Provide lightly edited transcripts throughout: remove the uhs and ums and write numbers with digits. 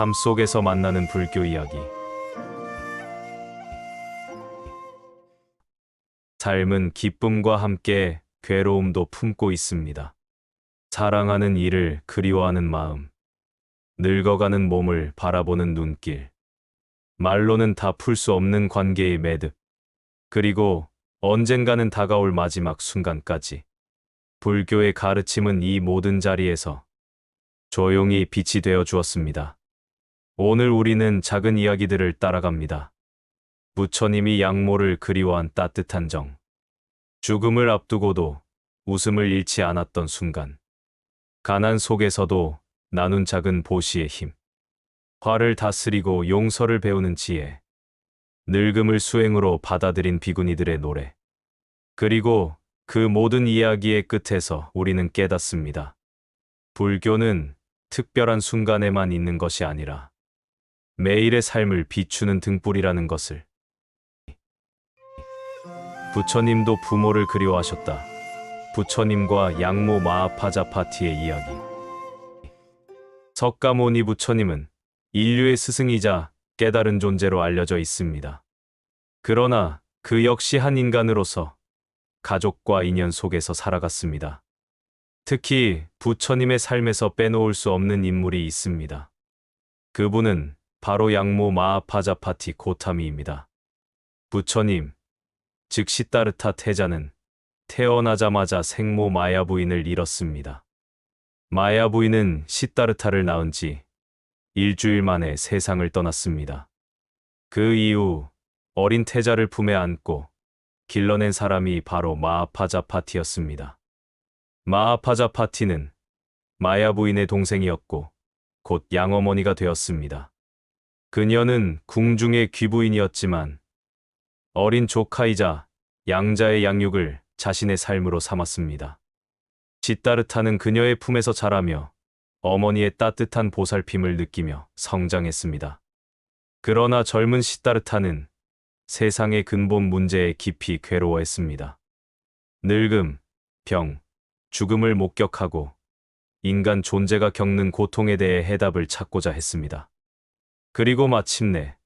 삶 속에서 만나는 불교 이야기. 삶은 기쁨과 함께 괴로움도 품고 있습니다. 사랑하는 이를 그리워하는 마음, 늙어가는 몸을 바라보는 눈길, 말로는 다 풀 수 없는 관계의 매듭, 그리고 언젠가는 다가올 마지막 순간까지. 불교의 가르침은 이 모든 자리에서 조용히 빛이 되어 주었습니다. 오늘 우리는 작은 이야기들을 따라갑니다. 부처님이 양모를 그리워한 따뜻한 정, 죽음을 앞두고도 웃음을 잃지 않았던 순간, 가난 속에서도 나눈 작은 보시의 힘, 화를 다스리고 용서를 배우는 지혜, 늙음을 수행으로 받아들인 비구니들의 노래, 그리고 그 모든 이야기의 끝에서 우리는 깨닫습니다. 불교는 특별한 순간에만 있는 것이 아니라 매일의 삶을 비추는 등불이라는 것을. 부처님도 부모를 그리워하셨다. 부처님과 양모 마하파자파티의 이야기. 석가모니 부처님은 인류의 스승이자 깨달은 존재로 알려져 있습니다. 그러나 그 역시 한 인간으로서 가족과 인연 속에서 살아갔습니다. 특히 부처님의 삶에서 빼놓을 수 없는 인물이 있습니다. 그분은 바로 양모 마하파자파티 고타미입니다. 부처님, 즉 시다르타 태자는 태어나자마자 생모 마야 부인을 잃었습니다. 마야 부인은 시다르타를 낳은 지 일주일 만에 세상을 떠났습니다. 그 이후 어린 태자를 품에 안고 길러낸 사람이 바로 마하파자파티였습니다. 마하파자파티는 마야 부인의 동생이었고 곧 양어머니가 되었습니다. 그녀는 궁중의 귀부인이었지만 어린 조카이자 양자의 양육을 자신의 삶으로 삼았습니다. 시다르타는 그녀의 품에서 자라며 어머니의 따뜻한 보살핌을 느끼며 성장했습니다. 그러나 젊은 시다르타는 세상의 근본 문제에 깊이 괴로워했습니다. 늙음, 병, 죽음을 목격하고 인간 존재가 겪는 고통에 대해 해답을 찾고자 했습니다. 그리고 마침내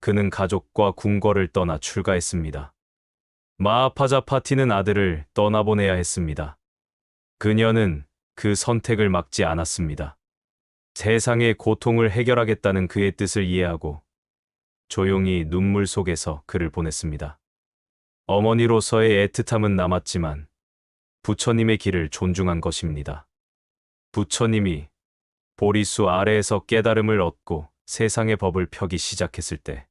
그는 가족과 궁궐을 떠나 출가했습니다. 마하파자파티는 아들을 떠나보내야 했습니다. 그녀는 그 선택을 막지 않았습니다. 세상의 고통을 해결하겠다는 그의 뜻을 이해하고 조용히 눈물 속에서 그를 보냈습니다. 어머니로서의 애틋함은 남았지만 부처님의 길을 존중한 것입니다. 부처님이 보리수 아래에서 깨달음을 얻고 세상의 법을 펴기 시작했을 때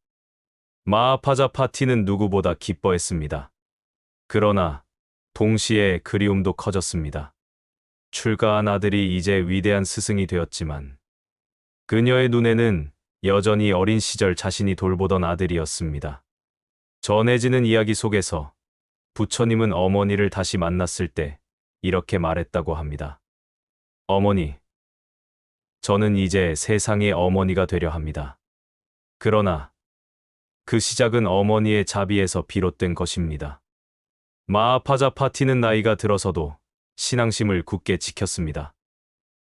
마하파자파티는 누구보다 기뻐했습니다. 그러나 동시에 그리움도 커졌습니다. 출가한 아들이 이제 위대한 스승이 되었지만 그녀의 눈에는 여전히 어린 시절 자신이 돌보던 아들이었습니다. 전해지는 이야기 속에서 부처님은 어머니를 다시 만났을 때 이렇게 말했다고 합니다. 어머니, 저는 이제 세상의 어머니가 되려 합니다. 그러나 그 시작은 어머니의 자비에서 비롯된 것입니다. 마하파자파티는 나이가 들어서도 신앙심을 굳게 지켰습니다.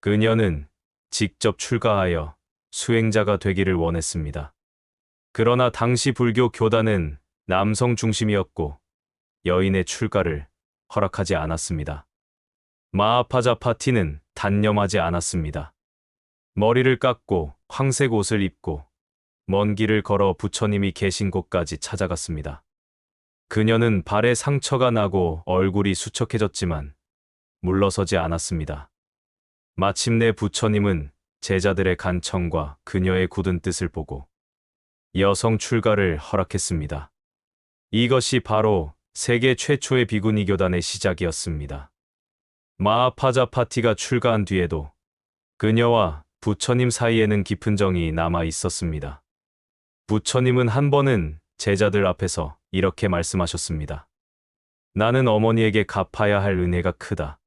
그녀는 직접 출가하여 수행자가 되기를 원했습니다. 그러나 당시 불교 교단은 남성 중심이었고 여인의 출가를 허락하지 않았습니다. 마하파자파티는 단념하지 않았습니다. 머리를 깎고 황색 옷을 입고 먼 길을 걸어 부처님이 계신 곳까지 찾아갔습니다. 그녀는 발에 상처가 나고 얼굴이 수척해졌지만 물러서지 않았습니다. 마침내 부처님은 제자들의 간청과 그녀의 굳은 뜻을 보고 여성 출가를 허락했습니다. 이것이 바로 세계 최초의 비구니 교단의 시작이었습니다. 마하파자파티가 출가한 뒤에도 그녀와 부처님 사이에는 깊은 정이 남아 있었습니다. 부처님은 한 번은 제자들 앞에서 이렇게 말씀하셨습니다. 나는 어머니에게 갚아야 할 은혜가 크다.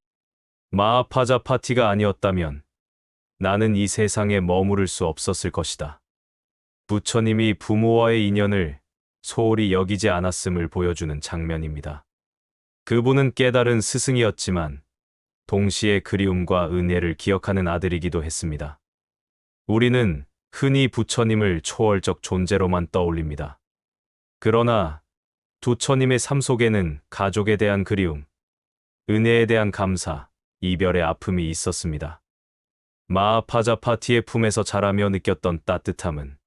마하파자파티가 아니었다면 나는 이 세상에 머무를 수 없었을 것이다. 부처님이 부모와의 인연을 소홀히 여기지 않았음을 보여주는 장면입니다. 그분은 깨달은 스승이었지만 동시에 그리움과 은혜를 기억하는 아들이기도 했습니다. 우리는 흔히 부처님을 초월적 존재로만 떠올립니다. 그러나 부처님의 삶 속에는 가족에 대한 그리움, 은혜에 대한 감사, 이별의 아픔이 있었습니다. 마하파자파티의 품에서 자라며 느꼈던 따뜻함은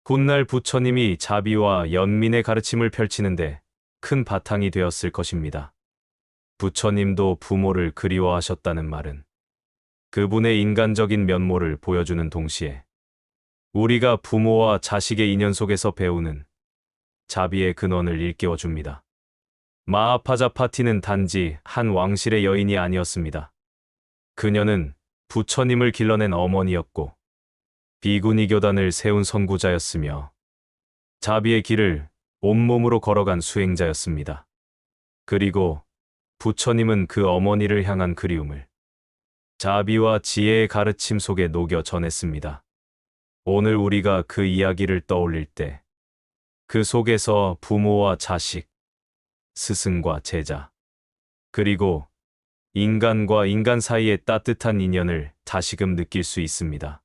훗날 부처님이 자비와 연민의 가르침을 펼치는데 큰 바탕이 되었을 것입니다. 부처님도 부모를 그리워하셨다는 말은 그분의 인간적인 면모를 보여주는 동시에 우리가 부모와 자식의 인연 속에서 배우는 자비의 근원을 일깨워 줍니다. 마하파자파티는 단지 한 왕실의 여인이 아니었습니다. 그녀는 부처님을 길러낸 어머니였고 비구니 교단을 세운 선구자였으며 자비의 길을 온몸으로 걸어간 수행자였습니다. 그리고 부처님은 그 어머니를 향한 그리움을 자비와 지혜의 가르침 속에 녹여 전했습니다. 오늘 우리가 그 이야기를 떠올릴 때 그 속에서 부모와 자식, 스승과 제자, 그리고 인간과 인간 사이의 따뜻한 인연을 다시금 느낄 수 있습니다.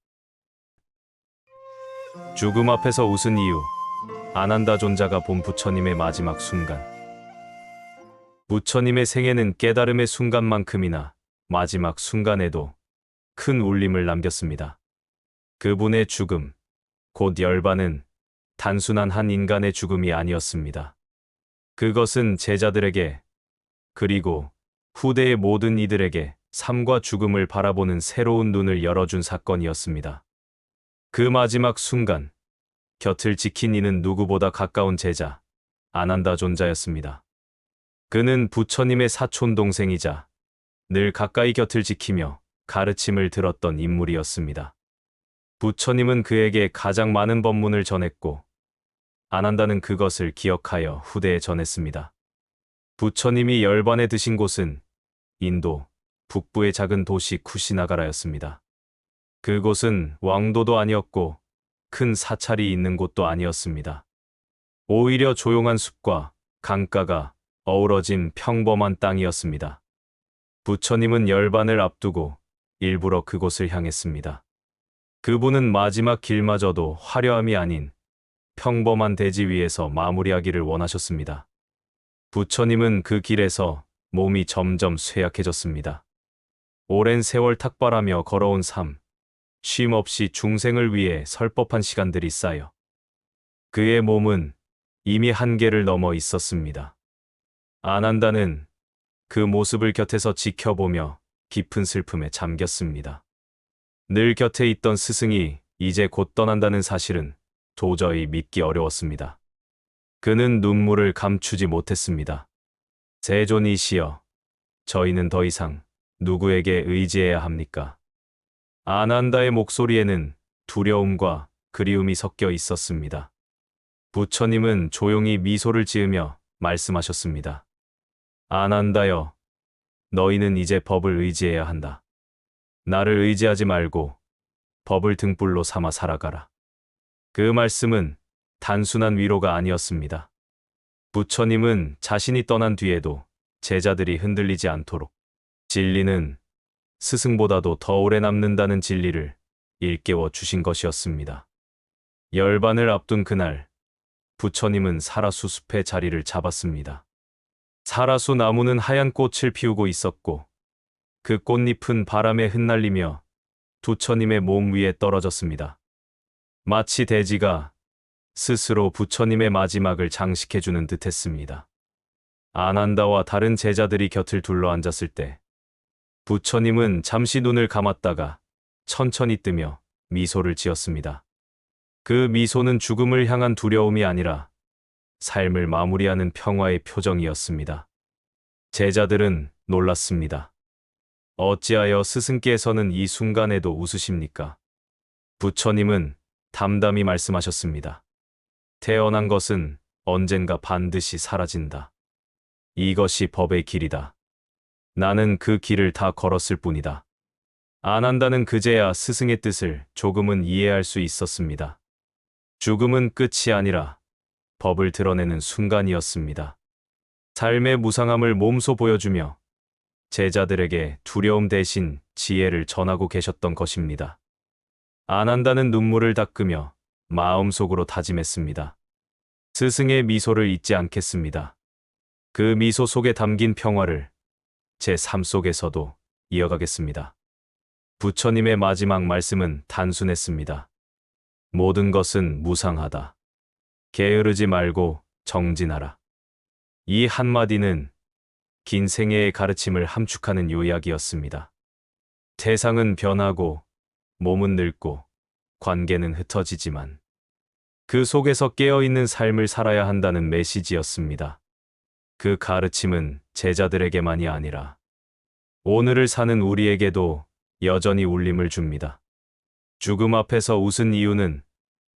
죽음 앞에서 웃은 이유, 아난다 존자가 본 부처님의 마지막 순간. 부처님의 생애는 깨달음의 순간만큼이나 마지막 순간에도 큰 울림을 남겼습니다. 그분의 죽음, 곧 열반은 단순한 한 인간의 죽음이 아니었습니다. 그것은 제자들에게, 그리고 후대의 모든 이들에게 삶과 죽음을 바라보는 새로운 눈을 열어준 사건이었습니다. 그 마지막 순간, 곁을 지킨 이는 누구보다 가까운 제자, 아난다 존자였습니다. 그는 부처님의 사촌 동생이자 늘 가까이 곁을 지키며 가르침을 들었던 인물이었습니다. 부처님은 그에게 가장 많은 법문을 전했고, 아난다는 그것을 기억하여 후대에 전했습니다. 부처님이 열반에 드신 곳은 인도 북부의 작은 도시 쿠시나가라였습니다. 그곳은 왕도도 아니었고 큰 사찰이 있는 곳도 아니었습니다. 오히려 조용한 숲과 강가가 어우러진 평범한 땅이었습니다. 부처님은 열반을 앞두고 일부러 그곳을 향했습니다. 그분은 마지막 길마저도 화려함이 아닌 평범한 대지 위에서 마무리하기를 원하셨습니다. 부처님은 그 길에서 몸이 점점 쇠약해졌습니다. 오랜 세월 탁발하며 걸어온 삶, 쉼 없이 중생을 위해 설법한 시간들이 쌓여 그의 몸은 이미 한계를 넘어 있었습니다. 아난다는 그 모습을 곁에서 지켜보며 깊은 슬픔에 잠겼습니다. 늘 곁에 있던 스승이 이제 곧 떠난다는 사실은 도저히 믿기 어려웠습니다. 그는 눈물을 감추지 못했습니다. 세존이시여, 저희는 더 이상 누구에게 의지해야 합니까? 아난다의 목소리에는 두려움과 그리움이 섞여 있었습니다. 부처님은 조용히 미소를 지으며 말씀하셨습니다. 아난다여, 너희는 이제 법을 의지해야 한다. 나를 의지하지 말고 법을 등불로 삼아 살아가라. 그 말씀은 단순한 위로가 아니었습니다. 부처님은 자신이 떠난 뒤에도 제자들이 흔들리지 않도록 진리는 스승보다도 더 오래 남는다는 진리를 일깨워 주신 것이었습니다. 열반을 앞둔 그날, 부처님은 사라수 숲의 자리를 잡았습니다. 사라수 나무는 하얀 꽃을 피우고 있었고 그 꽃잎은 바람에 흩날리며 부처님의 몸 위에 떨어졌습니다. 마치 대지가 스스로 부처님의 마지막을 장식해주는 듯했습니다. 아난다와 다른 제자들이 곁을 둘러앉았을 때 부처님은 잠시 눈을 감았다가 천천히 뜨며 미소를 지었습니다. 그 미소는 죽음을 향한 두려움이 아니라 삶을 마무리하는 평화의 표정이었습니다. 제자들은 놀랐습니다. 어찌하여 스승께서는 이 순간에도 웃으십니까? 부처님은 담담히 말씀하셨습니다. 태어난 것은 언젠가 반드시 사라진다. 이것이 법의 길이다. 나는 그 길을 다 걸었을 뿐이다. 아난다는 그제야 스승의 뜻을 조금은 이해할 수 있었습니다. 죽음은 끝이 아니라 법을 드러내는 순간이었습니다. 삶의 무상함을 몸소 보여주며 제자들에게 두려움 대신 지혜를 전하고 계셨던 것입니다. 안 한다는 눈물을 닦으며 마음속으로 다짐했습니다. 스승의 미소를 잊지 않겠습니다. 그 미소 속에 담긴 평화를 제 삶 속에서도 이어가겠습니다. 부처님의 마지막 말씀은 단순했습니다. 모든 것은 무상하다. 게으르지 말고 정진하라. 이 한마디는 긴 생애의 가르침을 함축하는 요약이었습니다. 세상은 변하고 몸은 늙고 관계는 흩어지지만 그 속에서 깨어있는 삶을 살아야 한다는 메시지였습니다. 그 가르침은 제자들에게만이 아니라 오늘을 사는 우리에게도 여전히 울림을 줍니다. 죽음 앞에서 웃은 이유는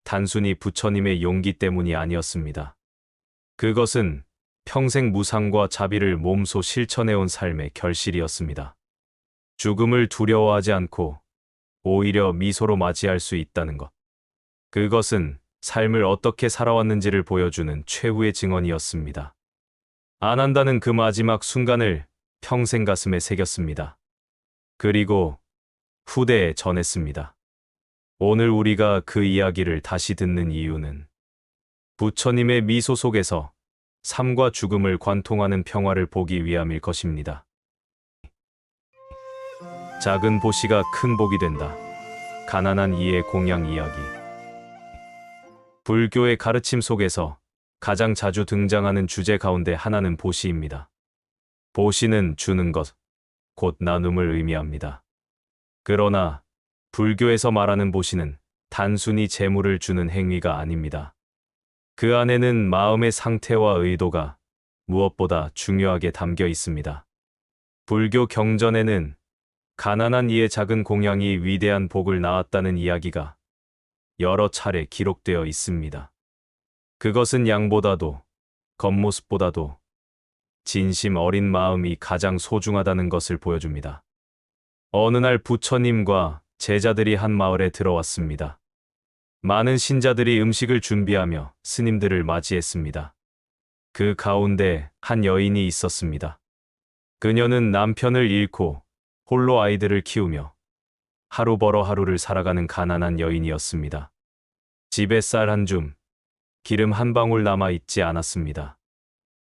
단순히 부처님의 용기 때문이 아니었습니다. 그것은 평생 무상과 자비를 몸소 실천해온 삶의 결실이었습니다. 죽음을 두려워하지 않고 오히려 미소로 맞이할 수 있다는 것. 그것은 삶을 어떻게 살아왔는지를 보여주는 최후의 증언이었습니다. 안 한다는 그 마지막 순간을 평생 가슴에 새겼습니다. 그리고 후대에 전했습니다. 오늘 우리가 그 이야기를 다시 듣는 이유는 부처님의 미소 속에서 삶과 죽음을 관통하는 평화를 보기 위함일 것입니다. 작은 보시가 큰 복이 된다. 가난한 이의 공양 이야기. 불교의 가르침 속에서 가장 자주 등장하는 주제 가운데 하나는 보시입니다. 보시는 주는 것, 곧 나눔을 의미합니다. 그러나 불교에서 말하는 보시는 단순히 재물을 주는 행위가 아닙니다. 그 안에는 마음의 상태와 의도가 무엇보다 중요하게 담겨 있습니다. 불교 경전에는 가난한 이의 작은 공양이 위대한 복을 낳았다는 이야기가 여러 차례 기록되어 있습니다. 그것은 양보다도 겉모습보다도 진심 어린 마음이 가장 소중하다는 것을 보여줍니다. 어느 날 부처님과 제자들이 한 마을에 들어왔습니다. 많은 신자들이 음식을 준비하며 스님들을 맞이했습니다. 그 가운데 한 여인이 있었습니다. 그녀는 남편을 잃고 홀로 아이들을 키우며 하루 벌어 하루를 살아가는 가난한 여인이었습니다. 집에 쌀 한 줌, 기름 한 방울 남아 있지 않았습니다.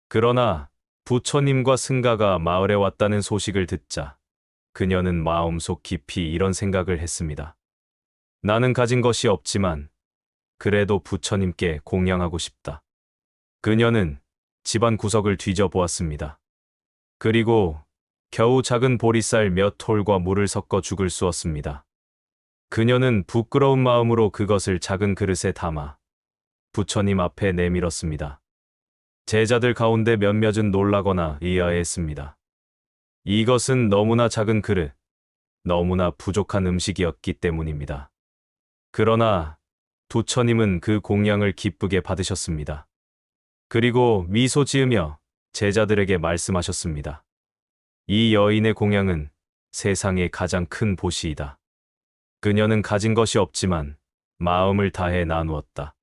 그러나 부처님과 승가가 마을에 왔다는 소식을 듣자 그녀는 마음속 깊이 이런 생각을 했습니다. 나는 가진 것이 없지만 그래도 부처님께 공양하고 싶다. 그녀는 집안 구석을 뒤져보았습니다. 그리고 겨우 작은 보리쌀 몇 톨과 물을 섞어 죽을 쑤었습니다. 그녀는 부끄러운 마음으로 그것을 작은 그릇에 담아 부처님 앞에 내밀었습니다. 제자들 가운데 몇몇은 놀라거나 의아해했습니다. 이것은 너무나 작은 그릇, 너무나 부족한 음식이었기 때문입니다. 그러나 부처님은 그 공양을 기쁘게 받으셨습니다. 그리고 미소 지으며 제자들에게 말씀하셨습니다. 이 여인의 공양은 세상의 가장 큰 보시이다. 그녀는 가진 것이 없지만 마음을 다해 나누었다.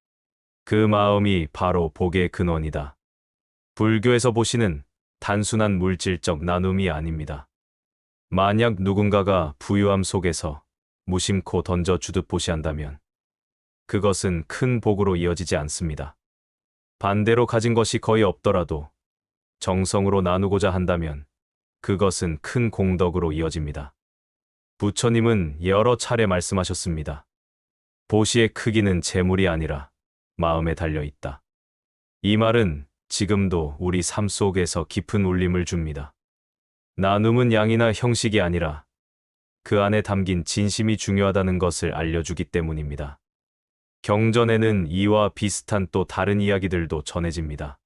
그 마음이 바로 복의 근원이다. 불교에서 보시는 단순한 물질적 나눔이 아닙니다. 만약 누군가가 부유함 속에서 무심코 던져 주듯 보시한다면 그것은 큰 복으로 이어지지 않습니다. 반대로 가진 것이 거의 없더라도 정성으로 나누고자 한다면 그것은 큰 공덕으로 이어집니다. 부처님은 여러 차례 말씀하셨습니다. 보시의 크기는 재물이 아니라 마음에 달려 있다. 이 말은 지금도 우리 삶 속에서 깊은 울림을 줍니다. 나눔은 양이나 형식이 아니라 그 안에 담긴 진심이 중요하다는 것을 알려주기 때문입니다. 경전에는 이와 비슷한 또 다른 이야기들도 전해집니다.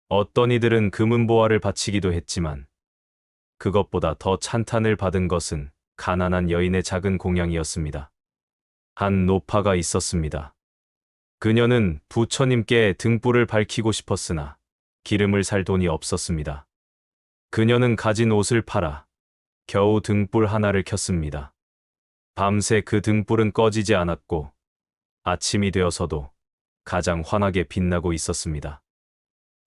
어떤 이들은 금은보화를 바치기도 했지만 그것보다 더 찬탄을 받은 것은 가난한 여인의 작은 공양이었습니다. 한 노파가 있었습니다. 그녀는 부처님께 등불을 밝히고 싶었으나 기름을 살 돈이 없었습니다. 그녀는 가진 옷을 팔아 겨우 등불 하나를 켰습니다. 밤새 그 등불은 꺼지지 않았고 아침이 되어서도 가장 환하게 빛나고 있었습니다.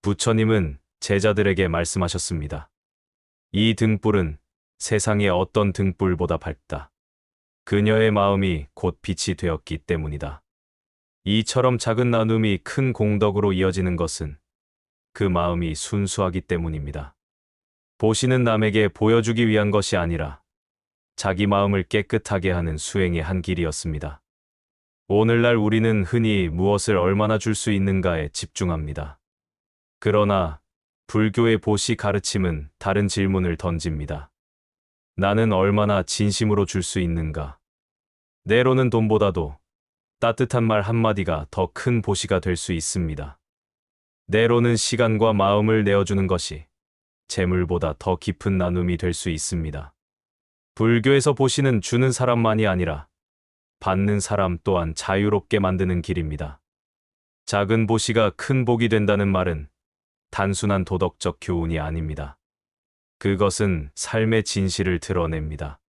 부처님은 제자들에게 말씀하셨습니다. 이 등불은 세상의 어떤 등불보다 밝다. 그녀의 마음이 곧 빛이 되었기 때문이다. 이처럼 작은 나눔이 큰 공덕으로 이어지는 것은 그 마음이 순수하기 때문입니다. 보시는 남에게 보여주기 위한 것이 아니라 자기 마음을 깨끗하게 하는 수행의 한 길이었습니다. 오늘날 우리는 흔히 무엇을 얼마나 줄 수 있는가에 집중합니다. 그러나 불교의 보시 가르침은 다른 질문을 던집니다. 나는 얼마나 진심으로 줄 수 있는가? 때로는 돈보다도 따뜻한 말 한마디가 더 큰 보시가 될 수 있습니다. 때로는 시간과 마음을 내어주는 것이 재물보다 더 깊은 나눔이 될 수 있습니다. 불교에서 보시는 주는 사람만이 아니라 받는 사람 또한 자유롭게 만드는 길입니다. 작은 보시가 큰 복이 된다는 말은 단순한 도덕적 교훈이 아닙니다. 그것은 삶의 진실을 드러냅니다.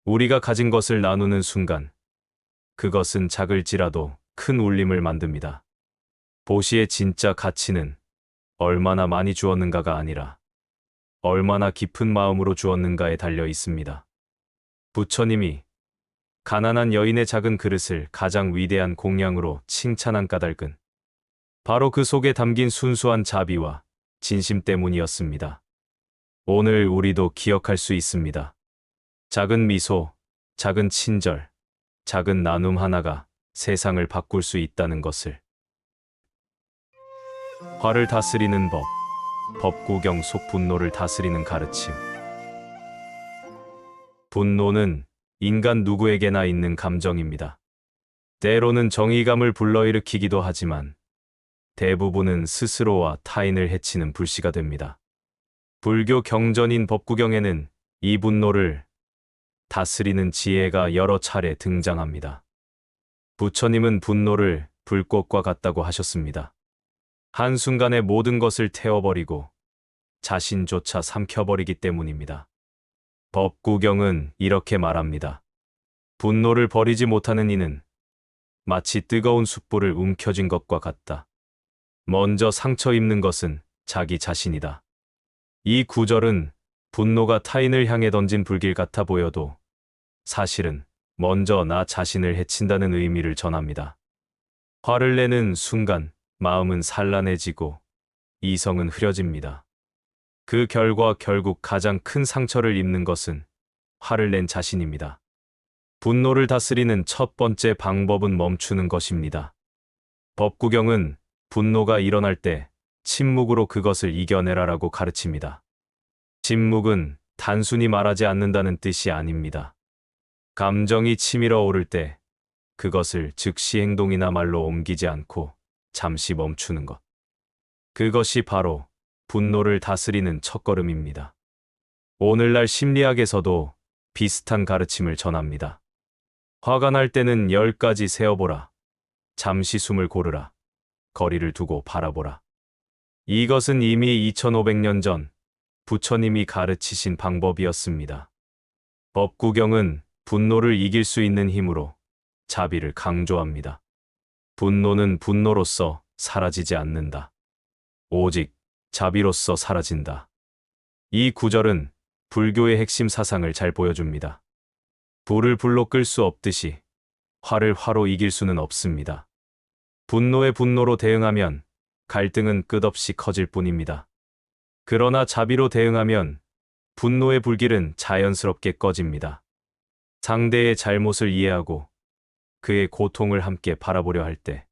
우리가 가진 것을 나누는 순간 그것은 작을지라도 큰 울림을 만듭니다. 보시의 진짜 가치는 얼마나 많이 주었는가가 아니라 얼마나 깊은 마음으로 주었는가에 달려 있습니다. 부처님이 가난한 여인의 작은 그릇을 가장 위대한 공양으로 칭찬한 까닭은 바로 그 속에 담긴 순수한 자비와 진심 때문이었습니다. 오늘 우리도 기억할 수 있습니다. 작은 미소, 작은 친절, 작은 나눔 하나가 세상을 바꿀 수 있다는 것을. 화를 다스리는 법, 법구경 속 분노를 다스리는 가르침. 분노는 인간 누구에게나 있는 감정입니다. 때로는 정의감을 불러일으키기도 하지만 대부분은 스스로와 타인을 해치는 불씨가 됩니다. 불교 경전인 법구경에는 이 분노를 다스리는 지혜가 여러 차례 등장합니다. 부처님은 분노를 불꽃과 같다고 하셨습니다. 한순간에 모든 것을 태워버리고 자신조차 삼켜버리기 때문입니다. 법구경은 이렇게 말합니다. 분노를 버리지 못하는 이는 마치 뜨거운 숯불을 움켜쥔 것과 같다. 먼저 상처 입는 것은 자기 자신이다. 이 구절은 분노가 타인을 향해 던진 불길 같아 보여도 사실은 먼저 나 자신을 해친다는 의미를 전합니다. 화를 내는 순간 마음은 산란해지고 이성은 흐려집니다. 그 결과 결국 가장 큰 상처를 입는 것은 화를 낸 자신입니다. 분노를 다스리는 첫 번째 방법은 멈추는 것입니다. 법구경은 분노가 일어날 때 침묵으로 그것을 이겨내라라고 가르칩니다. 침묵은 단순히 말하지 않는다는 뜻이 아닙니다. 감정이 치밀어 오를 때 그것을 즉시 행동이나 말로 옮기지 않고 잠시 멈추는 것. 그것이 바로 분노를 다스리는 첫걸음입니다. 오늘날 심리학에서도 비슷한 가르침을 전합니다. 화가 날 때는 10가지 세어보라. 잠시 숨을 고르라. 거리를 두고 바라보라. 이것은 이미 2500년 전 부처님이 가르치신 방법이었습니다. 법구경은 분노를 이길 수 있는 힘으로 자비를 강조합니다. 분노는 분노로서 사라지지 않는다. 오직 자비로서 사라진다. 이 구절은 불교의 핵심 사상을 잘 보여줍니다. 불을 불로 끌 수 없듯이 화를 화로 이길 수는 없습니다. 분노에 분노로 대응하면 갈등은 끝없이 커질 뿐입니다. 그러나 자비로 대응하면 분노의 불길은 자연스럽게 꺼집니다. 상대의 잘못을 이해하고 그의 고통을 함께 바라보려 할 때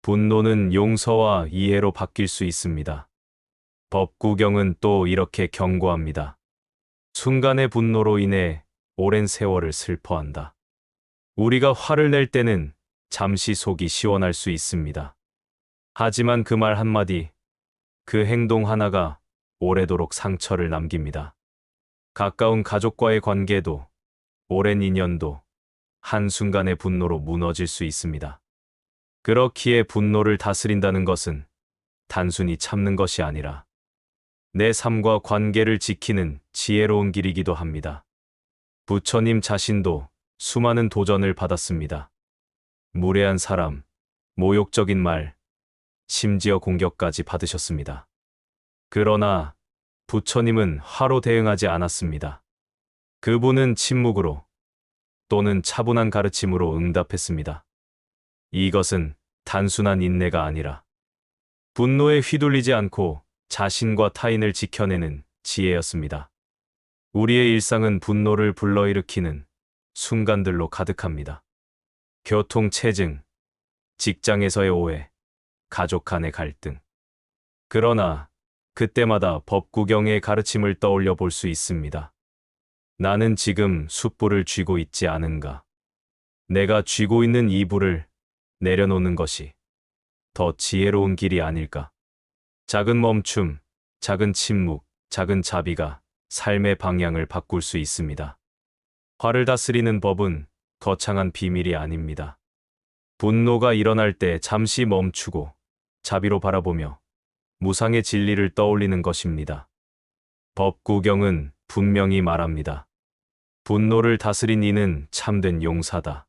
분노는 용서와 이해로 바뀔 수 있습니다. 법구경은 또 이렇게 경고합니다. 순간의 분노로 인해 오랜 세월을 슬퍼한다. 우리가 화를 낼 때는 잠시 속이 시원할 수 있습니다. 하지만 그 말 한마디, 그 행동 하나가 오래도록 상처를 남깁니다. 가까운 가족과의 관계도, 오랜 인연도 한순간의 분노로 무너질 수 있습니다. 그렇기에 분노를 다스린다는 것은 단순히 참는 것이 아니라 내 삶과 관계를 지키는 지혜로운 길이기도 합니다. 부처님 자신도 수많은 도전을 받았습니다. 무례한 사람, 모욕적인 말, 심지어 공격까지 받으셨습니다. 그러나 부처님은 화로 대응하지 않았습니다. 그분은 침묵으로 또는 차분한 가르침으로 응답했습니다. 이것은 단순한 인내가 아니라 분노에 휘둘리지 않고 자신과 타인을 지켜내는 지혜였습니다. 우리의 일상은 분노를 불러일으키는 순간들로 가득합니다. 교통체증, 직장에서의 오해, 가족 간의 갈등. 그러나 그때마다 법구경의 가르침을 떠올려 볼 수 있습니다. 나는 지금 숯불을 쥐고 있지 않은가? 내가 쥐고 있는 이 불을 내려놓는 것이 더 지혜로운 길이 아닐까? 작은 멈춤, 작은 침묵, 작은 자비가 삶의 방향을 바꿀 수 있습니다. 화를 다스리는 법은 거창한 비밀이 아닙니다. 분노가 일어날 때 잠시 멈추고 자비로 바라보며 무상의 진리를 떠올리는 것입니다. 법구경은 분명히 말합니다. 분노를 다스린 이는 참된 용사다.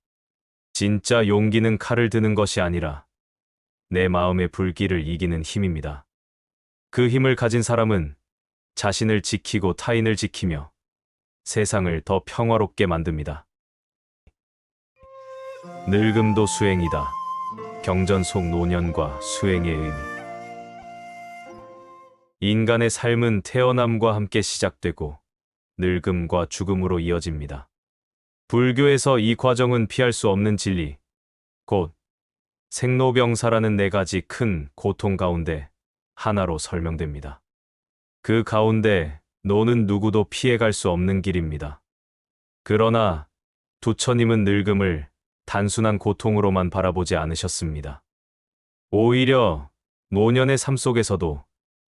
진짜 용기는 칼을 드는 것이 아니라 내 마음의 불길을 이기는 힘입니다. 그 힘을 가진 사람은 자신을 지키고 타인을 지키며 세상을 더 평화롭게 만듭니다. 늙음도 수행이다. 경전 속 노년과 수행의 의미. 인간의 삶은 태어남과 함께 시작되고 늙음과 죽음으로 이어집니다. 불교에서 이 과정은 피할 수 없는 진리, 곧 생로병사라는 네 가지 큰 고통 가운데 하나로 설명됩니다. 그 가운데 노는 누구도 피해갈 수 없는 길입니다. 그러나 부처님은 늙음을 단순한 고통으로만 바라보지 않으셨습니다. 오히려 노년의 삶 속에서도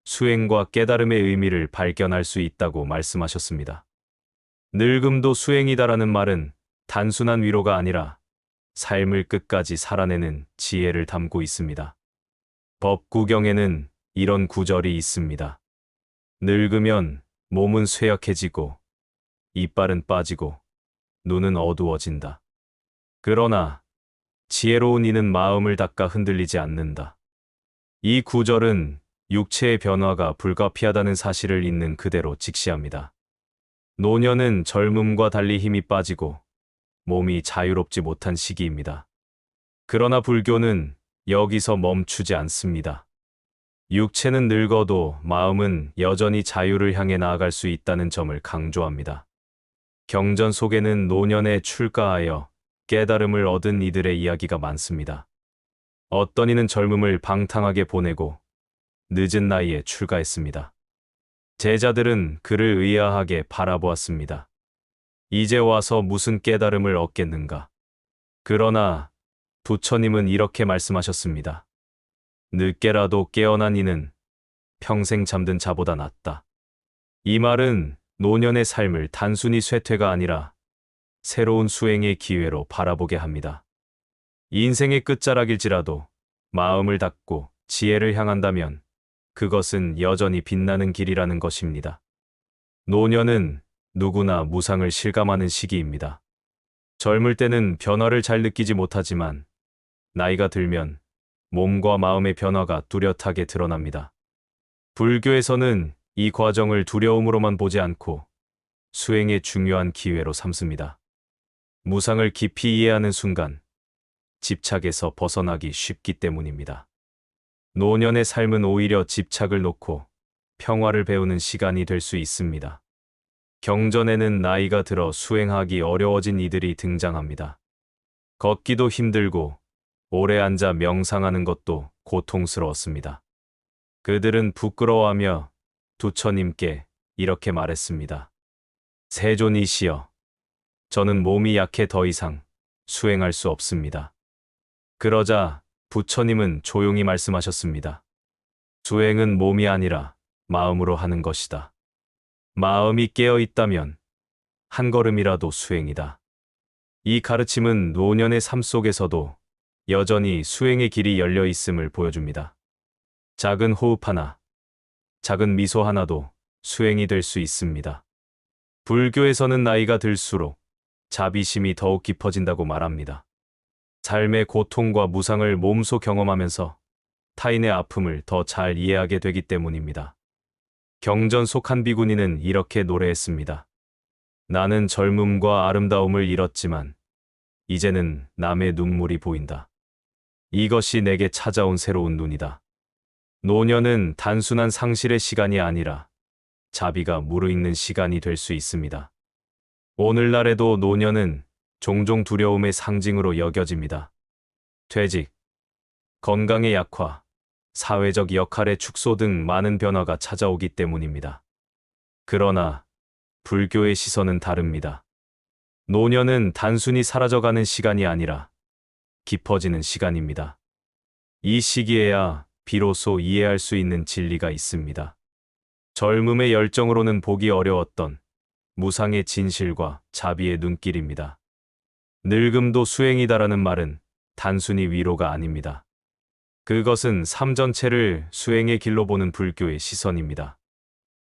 수행과 깨달음의 의미를 발견할 수 있다고 말씀하셨습니다. 늙음도 수행이다라는 말은 단순한 위로가 아니라 삶을 끝까지 살아내는 지혜를 담고 있습니다. 법구경에는 이런 구절이 있습니다. 늙으면 몸은 쇠약해지고 이빨은 빠지고 눈은 어두워진다. 그러나 지혜로운 이는 마음을 닦아 흔들리지 않는다. 이 구절은 육체의 변화가 불가피하다는 사실을 있는 그대로 직시합니다. 노년은 젊음과 달리 힘이 빠지고 몸이 자유롭지 못한 시기입니다. 그러나 불교는 여기서 멈추지 않습니다. 육체는 늙어도 마음은 여전히 자유를 향해 나아갈 수 있다는 점을 강조합니다. 경전 속에는 노년에 출가하여 깨달음을 얻은 이들의 이야기가 많습니다. 어떤 이는 젊음을 방탕하게 보내고 늦은 나이에 출가했습니다. 제자들은 그를 의아하게 바라보았습니다. 이제 와서 무슨 깨달음을 얻겠는가? 그러나 부처님은 이렇게 말씀하셨습니다. 늦게라도 깨어난 이는 평생 잠든 자보다 낫다. 이 말은 노년의 삶을 단순히 쇠퇴가 아니라 새로운 수행의 기회로 바라보게 합니다. 인생의 끝자락일지라도 마음을 닫고 지혜를 향한다면 그것은 여전히 빛나는 길이라는 것입니다. 노년은 누구나 무상을 실감하는 시기입니다. 젊을 때는 변화를 잘 느끼지 못하지만 나이가 들면 몸과 마음의 변화가 뚜렷하게 드러납니다. 불교에서는 이 과정을 두려움으로만 보지 않고 수행의 중요한 기회로 삼습니다. 무상을 깊이 이해하는 순간 집착에서 벗어나기 쉽기 때문입니다. 노년의 삶은 오히려 집착을 놓고 평화를 배우는 시간이 될 수 있습니다. 경전에는 나이가 들어 수행하기 어려워진 이들이 등장합니다. 걷기도 힘들고 오래 앉아 명상하는 것도 고통스러웠습니다. 그들은 부끄러워하며 부처님께 이렇게 말했습니다. 세존이시여, 저는 몸이 약해 더 이상 수행할 수 없습니다. 그러자 부처님은 조용히 말씀하셨습니다. 수행은 몸이 아니라 마음으로 하는 것이다. 마음이 깨어 있다면 한 걸음이라도 수행이다. 이 가르침은 노년의 삶 속에서도 여전히 수행의 길이 열려 있음을 보여줍니다. 작은 호흡 하나, 작은 미소 하나도 수행이 될 수 있습니다. 불교에서는 나이가 들수록 자비심이 더욱 깊어진다고 말합니다. 삶의 고통과 무상을 몸소 경험하면서 타인의 아픔을 더 잘 이해하게 되기 때문입니다. 경전 속 한 비구니는 이렇게 노래했습니다. 나는 젊음과 아름다움을 잃었지만 이제는 남의 눈물이 보인다. 이것이 내게 찾아온 새로운 눈이다. 노년은 단순한 상실의 시간이 아니라 자비가 무르익는 시간이 될 수 있습니다. 오늘날에도 노년은 종종 두려움의 상징으로 여겨집니다. 퇴직, 건강의 약화, 사회적 역할의 축소 등 많은 변화가 찾아오기 때문입니다. 그러나 불교의 시선은 다릅니다. 노년은 단순히 사라져가는 시간이 아니라 깊어지는 시간입니다. 이 시기에야 비로소 이해할 수 있는 진리가 있습니다. 젊음의 열정으로는 보기 어려웠던 무상의 진실과 자비의 눈길입니다. 늙음도 수행이다라는 말은 단순히 위로가 아닙니다. 그것은 삶 전체를 수행의 길로 보는 불교의 시선입니다.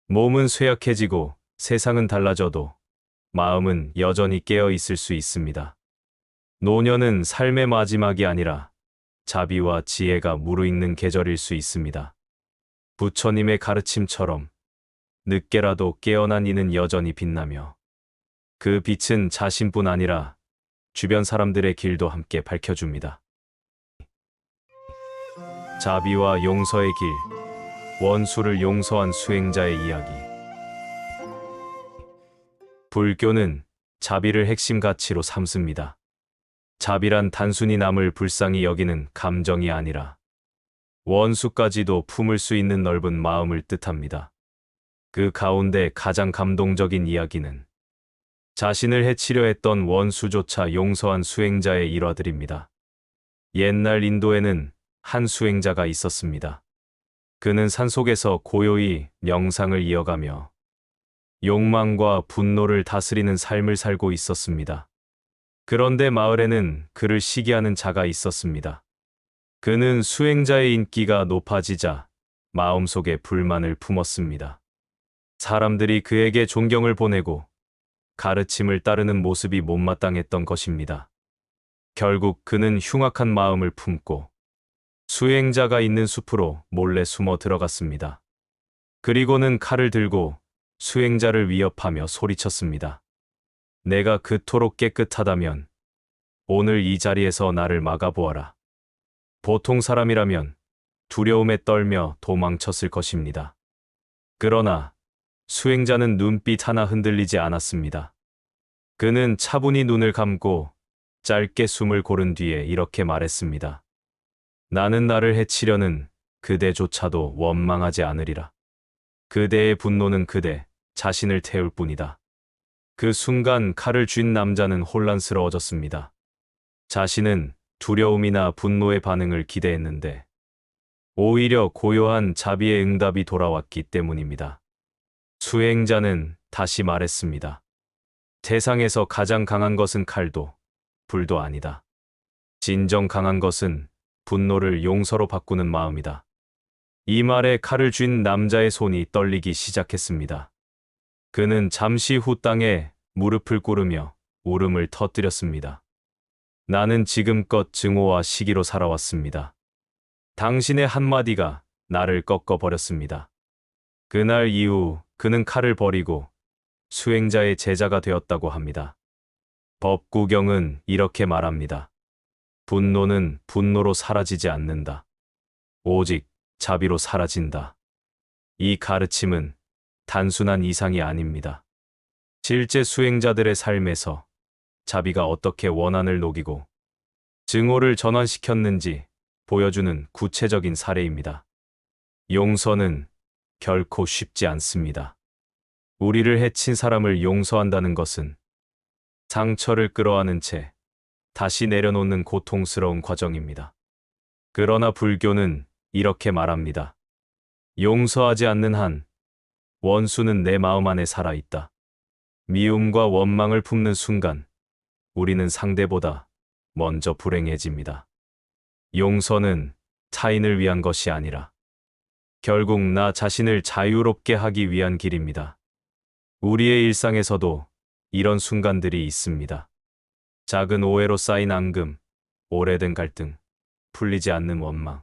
몸은 쇠약해지고 세상은 달라져도 마음은 여전히 깨어 있을 수 있습니다. 노년은 삶의 마지막이 아니라 자비와 지혜가 무르익는 계절일 수 있습니다. 부처님의 가르침처럼 늦게라도 깨어난 이는 여전히 빛나며 그 빛은 자신뿐 아니라 주변 사람들의 길도 함께 밝혀줍니다. 자비와 용서의 길, 원수를 용서한 수행자의 이야기. 불교는 자비를 핵심 가치로 삼습니다. 자비란 단순히 남을 불쌍히 여기는 감정이 아니라 원수까지도 품을 수 있는 넓은 마음을 뜻합니다. 그 가운데 가장 감동적인 이야기는 자신을 해치려 했던 원수조차 용서한 수행자의 일화들입니다. 옛날 인도에는 한 수행자가 있었습니다. 그는 산속에서 고요히 명상을 이어가며 욕망과 분노를 다스리는 삶을 살고 있었습니다. 그런데 마을에는 그를 시기하는 자가 있었습니다. 그는 수행자의 인기가 높아지자 마음속에 불만을 품었습니다. 사람들이 그에게 존경을 보내고 가르침을 따르는 모습이 못마땅했던 것입니다. 결국 그는 흉악한 마음을 품고 수행자가 있는 숲으로 몰래 숨어 들어갔습니다. 그리고는 칼을 들고 수행자를 위협하며 소리쳤습니다. 내가 그토록 깨끗하다면 오늘 이 자리에서 나를 막아보아라. 보통 사람이라면 두려움에 떨며 도망쳤을 것입니다. 그러나 수행자는 눈빛 하나 흔들리지 않았습니다. 그는 차분히 눈을 감고 짧게 숨을 고른 뒤에 이렇게 말했습니다. 나는 나를 해치려는 그대조차도 원망하지 않으리라. 그대의 분노는 그대 자신을 태울 뿐이다. 그 순간 칼을 쥔 남자는 혼란스러워졌습니다. 자신은 두려움이나 분노의 반응을 기대했는데 오히려 고요한 자비의 응답이 돌아왔기 때문입니다. 수행자는 다시 말했습니다. 세상에서 가장 강한 것은 칼도 불도 아니다. 진정 강한 것은 분노를 용서로 바꾸는 마음이다. 이 말에 칼을 쥔 남자의 손이 떨리기 시작했습니다. 그는 잠시 후 땅에 무릎을 꿇으며 울음을 터뜨렸습니다. 나는 지금껏 증오와 시기로 살아왔습니다. 당신의 한마디가 나를 꺾어버렸습니다. 그날 이후 그는 칼을 버리고 수행자의 제자가 되었다고 합니다. 법구경은 이렇게 말합니다. 분노는 분노로 사라지지 않는다. 오직 자비로 사라진다. 이 가르침은 단순한 이상이 아닙니다. 실제 수행자들의 삶에서 자비가 어떻게 원한을 녹이고 증오를 전환시켰는지 보여주는 구체적인 사례입니다. 용서는 결코 쉽지 않습니다. 우리를 해친 사람을 용서한다는 것은 상처를 끌어안은 채 다시 내려놓는 고통스러운 과정입니다. 그러나 불교는 이렇게 말합니다. 용서하지 않는 한 원수는 내 마음 안에 살아있다. 미움과 원망을 품는 순간 우리는 상대보다 먼저 불행해집니다. 용서는 타인을 위한 것이 아니라 결국 나 자신을 자유롭게 하기 위한 길입니다. 우리의 일상에서도 이런 순간들이 있습니다. 작은 오해로 쌓인 앙금, 오래된 갈등, 풀리지 않는 원망.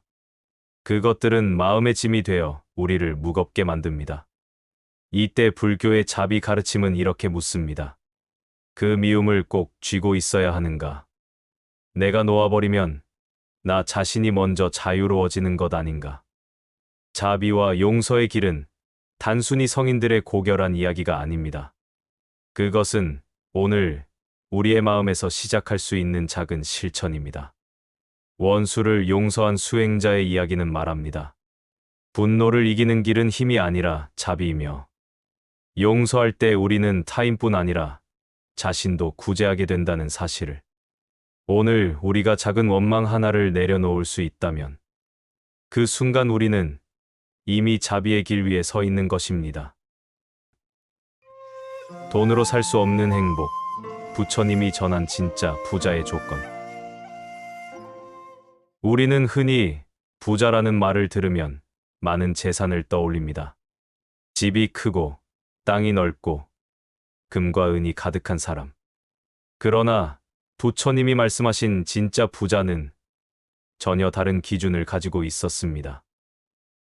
그것들은 마음의 짐이 되어 우리를 무겁게 만듭니다. 이때 불교의 자비 가르침은 이렇게 묻습니다. 그 미움을 꼭 쥐고 있어야 하는가? 내가 놓아버리면 나 자신이 먼저 자유로워지는 것 아닌가. 자비와 용서의 길은 단순히 성인들의 고결한 이야기가 아닙니다. 그것은 오늘 우리의 마음에서 시작할 수 있는 작은 실천입니다. 원수를 용서한 수행자의 이야기는 말합니다. 분노를 이기는 길은 힘이 아니라 자비이며, 용서할 때 우리는 타인뿐 아니라 자신도 구제하게 된다는 사실을. 오늘 우리가 작은 원망 하나를 내려놓을 수 있다면 그 순간 우리는 이미 자비의 길 위에 서 있는 것입니다. 돈으로 살 수 없는 행복. 부처님이 전한 진짜 부자의 조건. 우리는 흔히 부자라는 말을 들으면 많은 재산을 떠올립니다. 집이 크고 땅이 넓고 금과 은이 가득한 사람. 그러나 부처님이 말씀하신 진짜 부자는 전혀 다른 기준을 가지고 있었습니다.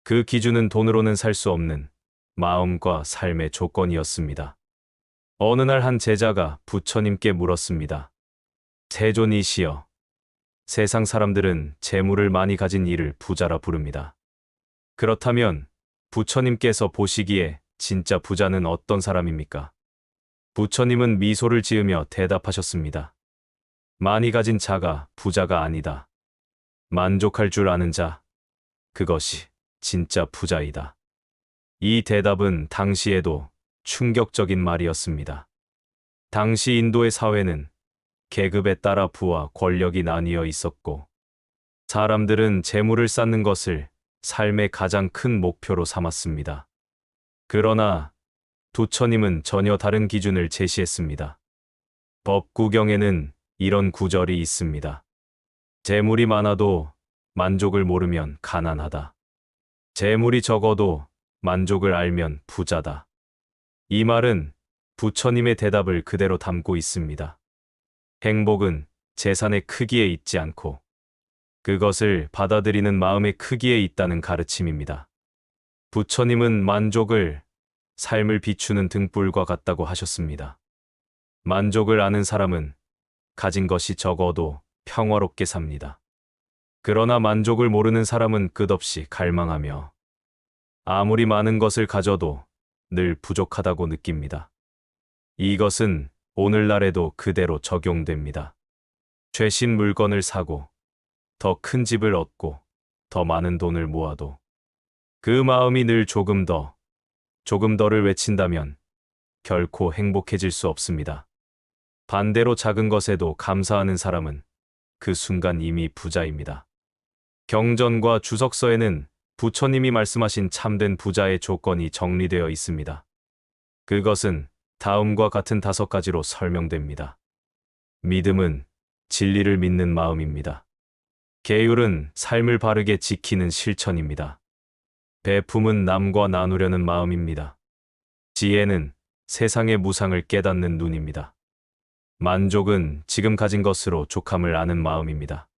그 기준은 돈으로는 살 수 없는 마음과 삶의 조건이었습니다. 어느 날 한 제자가 부처님께 물었습니다. 세존이시여, 세상 사람들은 재물을 많이 가진 이를 부자라 부릅니다. 그렇다면 부처님께서 보시기에 진짜 부자는 어떤 사람입니까? 부처님은 미소를 지으며 대답하셨습니다. 많이 가진 자가 부자가 아니다. 만족할 줄 아는 자, 그것이 진짜 부자이다. 이 대답은 당시에도 충격적인 말이었습니다. 당시 인도의 사회는 계급에 따라 부와 권력이 나뉘어 있었고, 사람들은 재물을 쌓는 것을 삶의 가장 큰 목표로 삼았습니다. 그러나 부처님은 전혀 다른 기준을 제시했습니다. 법구경에는 이런 구절이 있습니다. 재물이 많아도 만족을 모르면 가난하다. 재물이 적어도 만족을 알면 부자다. 이 말은 부처님의 대답을 그대로 담고 있습니다. 행복은 재산의 크기에 있지 않고 그것을 받아들이는 마음의 크기에 있다는 가르침입니다. 부처님은 만족을 삶을 비추는 등불과 같다고 하셨습니다. 만족을 아는 사람은 가진 것이 적어도 평화롭게 삽니다. 그러나 만족을 모르는 사람은 끝없이 갈망하며 아무리 많은 것을 가져도 늘 부족하다고 느낍니다. 이것은 오늘날에도 그대로 적용됩니다. 최신 물건을 사고 더 큰 집을 얻고 더 많은 돈을 모아도 그 마음이 늘 조금 더를 외친다면 결코 행복해질 수 없습니다. 반대로 작은 것에도 감사하는 사람은 그 순간 이미 부자입니다. 경전과 주석서에는 부처님이 말씀하신 참된 부자의 조건이 정리되어 있습니다. 그것은 다음과 같은 5가지로 설명됩니다. 믿음은 진리를 믿는 마음입니다. 계율은 삶을 바르게 지키는 실천입니다. 배품은 남과 나누려는 마음입니다. 지혜는 세상의 무상을 깨닫는 눈입니다. 만족은 지금 가진 것으로 족함을 아는 마음입니다.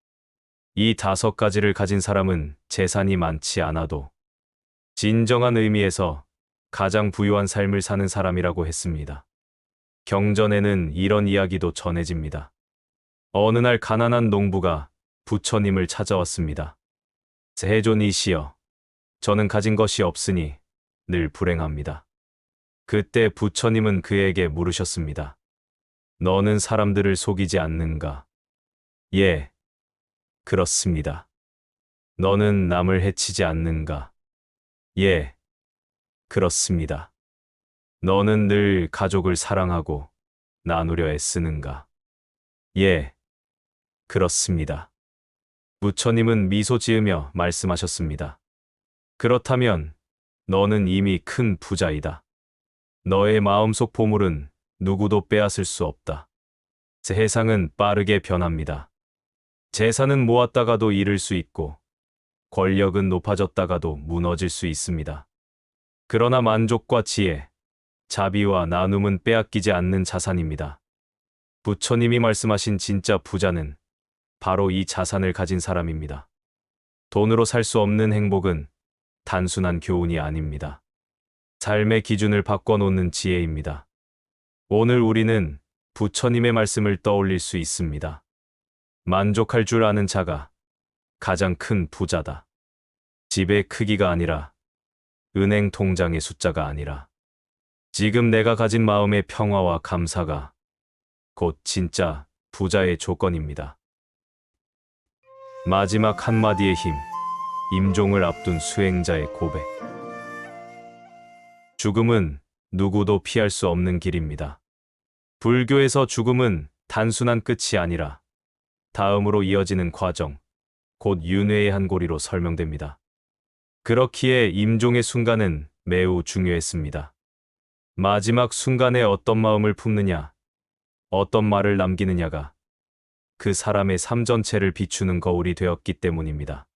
이 5가지를 가진 사람은 재산이 많지 않아도 진정한 의미에서 가장 부유한 삶을 사는 사람이라고 했습니다. 경전에는 이런 이야기도 전해집니다. 어느 날 가난한 농부가 부처님을 찾아왔습니다. 세존이시여, 저는 가진 것이 없으니 늘 불행합니다. 그때 부처님은 그에게 물으셨습니다. 너는 사람들을 속이지 않는가? 예, 그렇습니다. 너는 남을 해치지 않는가? 예, 그렇습니다. 너는 늘 가족을 사랑하고 나누려 애쓰는가? 예, 그렇습니다. 부처님은 미소 지으며 말씀하셨습니다. 그렇다면 너는 이미 큰 부자이다. 너의 마음속 보물은 누구도 빼앗을 수 없다. 세상은 빠르게 변합니다. 재산은 모았다가도 잃을 수 있고 권력은 높아졌다가도 무너질 수 있습니다. 그러나 만족과 지혜, 자비와 나눔은 빼앗기지 않는 자산입니다. 부처님이 말씀하신 진짜 부자는 바로 이 자산을 가진 사람입니다. 돈으로 살 수 없는 행복은 단순한 교훈이 아닙니다. 삶의 기준을 바꿔놓는 지혜입니다. 오늘 우리는 부처님의 말씀을 떠올릴 수 있습니다. 만족할 줄 아는 자가 가장 큰 부자다. 집의 크기가 아니라, 은행 통장의 숫자가 아니라, 지금 내가 가진 마음의 평화와 감사가 곧 진짜 부자의 조건입니다. 마지막 한마디의 힘, 임종을 앞둔 수행자의 고백. 죽음은 누구도 피할 수 없는 길입니다. 불교에서 죽음은 단순한 끝이 아니라 다음으로 이어지는 과정, 곧 윤회의 한 고리로 설명됩니다. 그렇기에 임종의 순간은 매우 중요했습니다. 마지막 순간에 어떤 마음을 품느냐, 어떤 말을 남기느냐가 그 사람의 삶 전체를 비추는 거울이 되었기 때문입니다.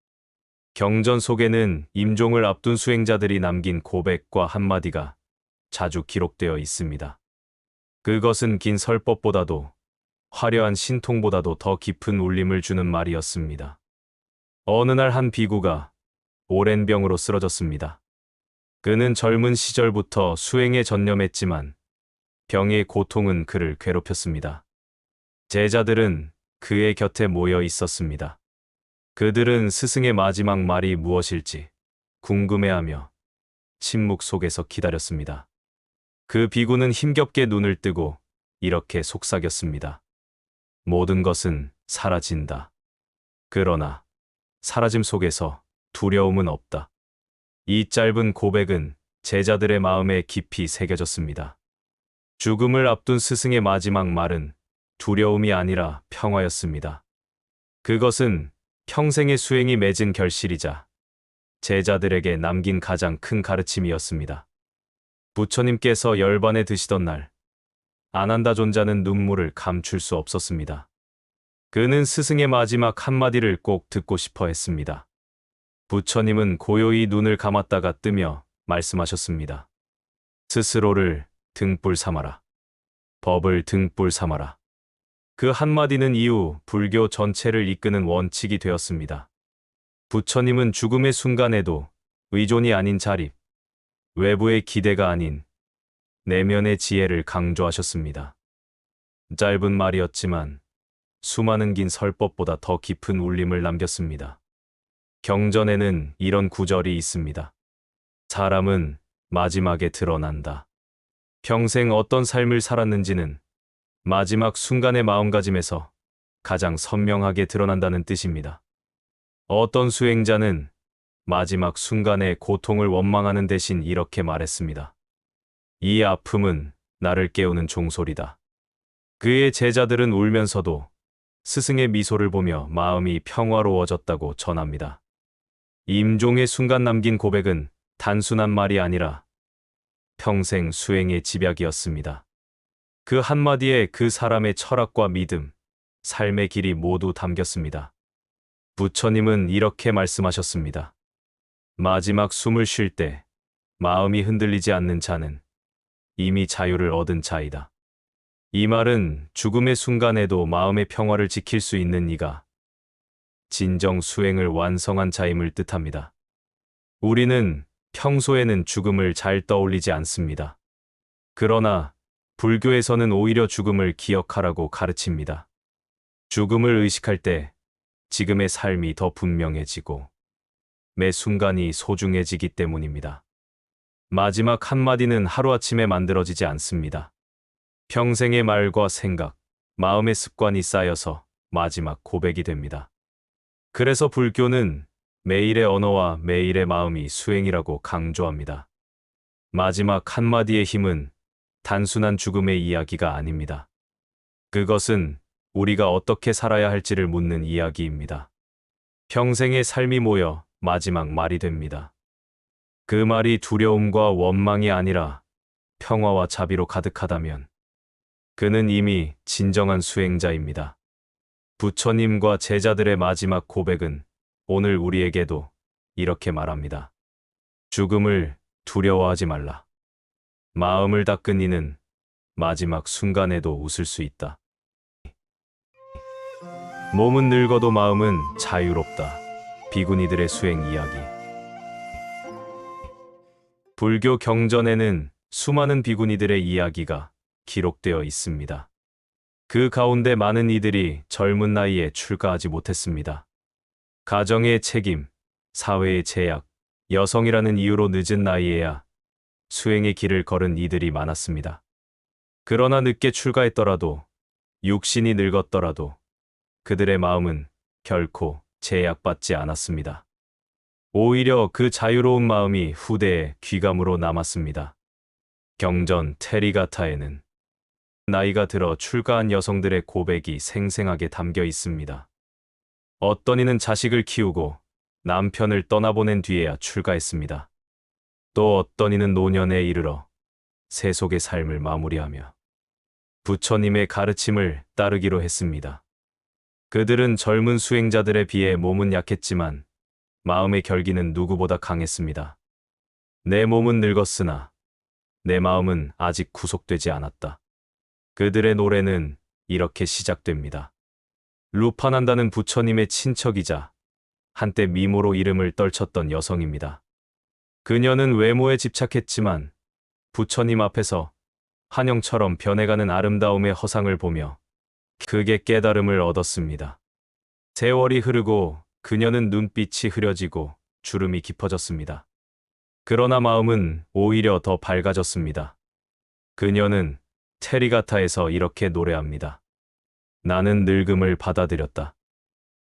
경전 속에는 임종을 앞둔 수행자들이 남긴 고백과 한마디가 자주 기록되어 있습니다. 그것은 긴 설법보다도 화려한 신통보다도 더 깊은 울림을 주는 말이었습니다. 어느 날 한 비구가 오랜 병으로 쓰러졌습니다. 그는 젊은 시절부터 수행에 전념했지만 병의 고통은 그를 괴롭혔습니다. 제자들은 그의 곁에 모여 있었습니다. 그들은 스승의 마지막 말이 무엇일지 궁금해하며 침묵 속에서 기다렸습니다. 그 비구는 힘겹게 눈을 뜨고 이렇게 속삭였습니다. 모든 것은 사라진다. 그러나 사라짐 속에서 두려움은 없다. 이 짧은 고백은 제자들의 마음에 깊이 새겨졌습니다. 죽음을 앞둔 스승의 마지막 말은 두려움이 아니라 평화였습니다. 그것은 평생의 수행이 맺은 결실이자 제자들에게 남긴 가장 큰 가르침이었습니다. 부처님께서 열반에 드시던 날, 아난다 존자는 눈물을 감출 수 없었습니다. 그는 스승의 마지막 한마디를 꼭 듣고 싶어 했습니다. 부처님은 고요히 눈을 감았다가 뜨며 말씀하셨습니다. 스스로를 등불 삼아라. 법을 등불 삼아라. 그 한마디는 이후 불교 전체를 이끄는 원칙이 되었습니다. 부처님은 죽음의 순간에도 의존이 아닌 자립, 외부의 기대가 아닌 내면의 지혜를 강조하셨습니다. 짧은 말이었지만 수많은 긴 설법보다 더 깊은 울림을 남겼습니다. 경전에는 이런 구절이 있습니다. 사람은 마지막에 드러난다. 평생 어떤 삶을 살았는지는 마지막 순간의 마음가짐에서 가장 선명하게 드러난다는 뜻입니다. 어떤 수행자는 마지막 순간의 고통을 원망하는 대신 이렇게 말했습니다. 이 아픔은 나를 깨우는 종소리다. 그의 제자들은 울면서도 스승의 미소를 보며 마음이 평화로워졌다고 전합니다. 임종의 순간 남긴 고백은 단순한 말이 아니라 평생 수행의 집약이었습니다. 그 한마디에 그 사람의 철학과 믿음, 삶의 길이 모두 담겼습니다. 부처님은 이렇게 말씀하셨습니다. 마지막 숨을 쉴 때 마음이 흔들리지 않는 자는 이미 자유를 얻은 자이다. 이 말은 죽음의 순간에도 마음의 평화를 지킬 수 있는 이가 진정 수행을 완성한 자임을 뜻합니다. 우리는 평소에는 죽음을 잘 떠올리지 않습니다. 그러나 불교에서는 오히려 죽음을 기억하라고 가르칩니다. 죽음을 의식할 때 지금의 삶이 더 분명해지고 매 순간이 소중해지기 때문입니다. 마지막 한마디는 하루아침에 만들어지지 않습니다. 평생의 말과 생각, 마음의 습관이 쌓여서 마지막 고백이 됩니다. 그래서 불교는 매일의 언어와 매일의 마음이 수행이라고 강조합니다. 마지막 한마디의 힘은 단순한 죽음의 이야기가 아닙니다. 그것은 우리가 어떻게 살아야 할지를 묻는 이야기입니다. 평생의 삶이 모여 마지막 말이 됩니다. 그 말이 두려움과 원망이 아니라 평화와 자비로 가득하다면 그는 이미 진정한 수행자입니다. 부처님과 제자들의 마지막 고백은 오늘 우리에게도 이렇게 말합니다. 죽음을 두려워하지 말라. 마음을 닦은 이는 마지막 순간에도 웃을 수 있다. 몸은 늙어도 마음은 자유롭다. 비구니들의 수행 이야기. 불교 경전에는 수많은 비구니들의 이야기가 기록되어 있습니다. 그 가운데 많은 이들이 젊은 나이에 출가하지 못했습니다. 가정의 책임, 사회의 제약, 여성이라는 이유로 늦은 나이에야 수행의 길을 걸은 이들이 많았습니다. 그러나 늦게 출가했더라도, 육신이 늙었더라도 그들의 마음은 결코 제약받지 않았습니다. 오히려 그 자유로운 마음이 후대에 귀감으로 남았습니다. 경전 테리가타에는 나이가 들어 출가한 여성들의 고백이 생생하게 담겨 있습니다. 어떤 이는 자식을 키우고 남편을 떠나보낸 뒤에야 출가했습니다. 또 어떤 이는 노년에 이르러 세속의 삶을 마무리하며 부처님의 가르침을 따르기로 했습니다. 그들은 젊은 수행자들에 비해 몸은 약했지만 마음의 결기는 누구보다 강했습니다. 내 몸은 늙었으나 내 마음은 아직 구속되지 않았다. 그들의 노래는 이렇게 시작됩니다. 루파난다는 부처님의 친척이자 한때 미모로 이름을 떨쳤던 여성입니다. 그녀는 외모에 집착했지만 부처님 앞에서 한영처럼 변해가는 아름다움의 허상을 보며 크게 깨달음을 얻었습니다. 세월이 흐르고 그녀는 눈빛이 흐려지고 주름이 깊어졌습니다. 그러나 마음은 오히려 더 밝아졌습니다. 그녀는 테리가타에서 이렇게 노래합니다. 나는 늙음을 받아들였다.